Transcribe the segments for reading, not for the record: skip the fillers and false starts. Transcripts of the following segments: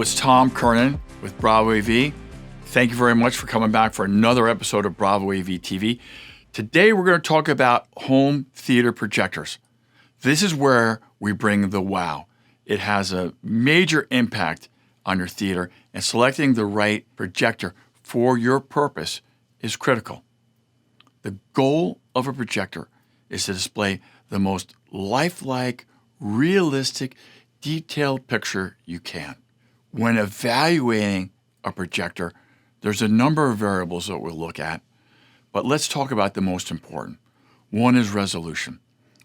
it's Tom Kernan with Bravo AV. Thank you very much for coming back for another episode of Bravo AV TV. Today we're going to talk about home theater projectors. This is where we bring the wow. It has a major impact on your theater, and selecting the right projector for your purpose is critical. The goal of a projector is to display the most lifelike, realistic, detailed picture you can. When evaluating a projector, there's a number of variables that we'll look at, but let's talk about the most important. One is resolution.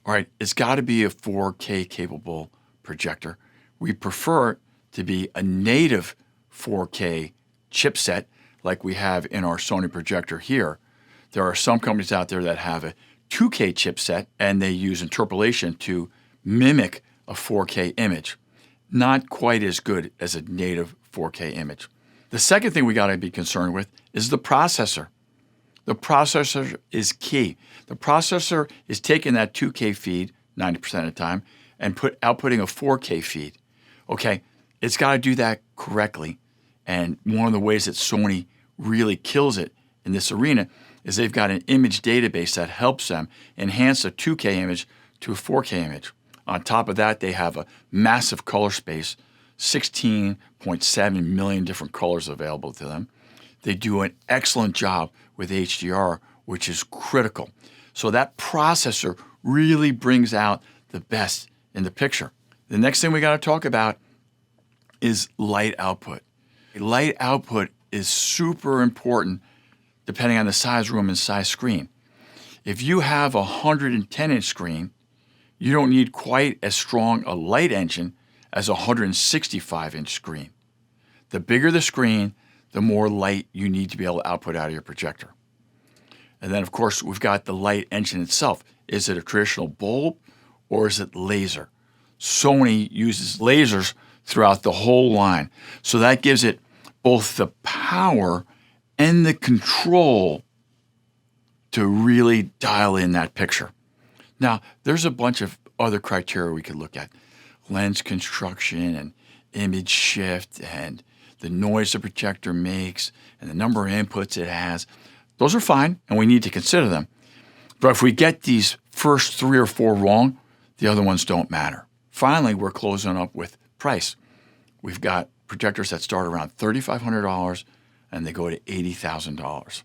All right, it's got to be a 4K capable projector. We prefer it to be a native 4K chipset like we have in our Sony projector here. There are some companies out there that have a 2K chipset and they use interpolation to mimic a 4K image. Not quite as good as a native 4K image. The second thing we got to be concerned with is the processor. The processor is key. The processor is taking that 2K feed 90% of the time and outputting a 4K feed. Okay, it's got to do that correctly. And one of the ways that Sony really kills it in this arena is they've got an image database that helps them enhance a 2K image to a 4K image. On top of that, they have a massive color space, 16.7 million different colors available to them. They do an excellent job with HDR, which is critical. So that processor really brings out the best in the picture. The next thing we got to talk about is light output. Light output is super important depending on the size room and size screen. If you have a 110-inch screen, you don't need quite as strong a light engine as a 165-inch screen. The bigger the screen, the more light you need to be able to output out of your projector. And then, of course, we've got the light engine itself. Is it a traditional bulb or is it laser? Sony uses lasers throughout the whole line. So that gives it both the power and the control to really dial in that picture. Now, there's a bunch of other criteria we could look at. Lens construction and image shift and the noise the projector makes and the number of inputs it has. Those are fine, and we need to consider them. But if we get these first 3 or 4 wrong, the other ones don't matter. Finally, we're closing up with price. We've got projectors that start around $3,500 and they go to $80,000.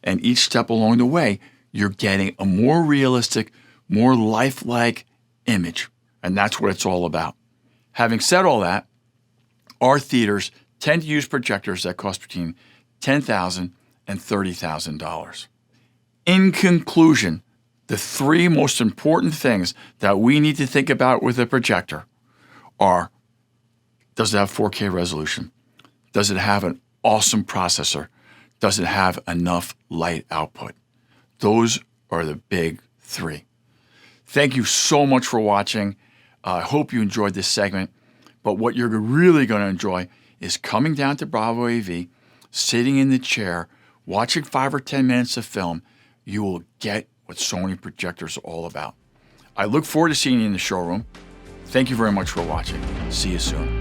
And each step along the way, you're getting a more realistic, more lifelike image. And that's what it's all about. Having said all that, our theaters tend to use projectors that cost between $10,000 and $30,000. In conclusion, the 3 most important things that we need to think about with a projector are, does it have 4K resolution? Does it have an awesome processor? Does it have enough light output? Those are the big 3. Thank you so much for watching. I hope you enjoyed this segment. But what you're really going to enjoy is coming down to Bravo AV, sitting in the chair, watching 5 or 10 minutes of film. You will get what Sony projectors are all about. I look forward to seeing you in the showroom. Thank you very much for watching. See you soon.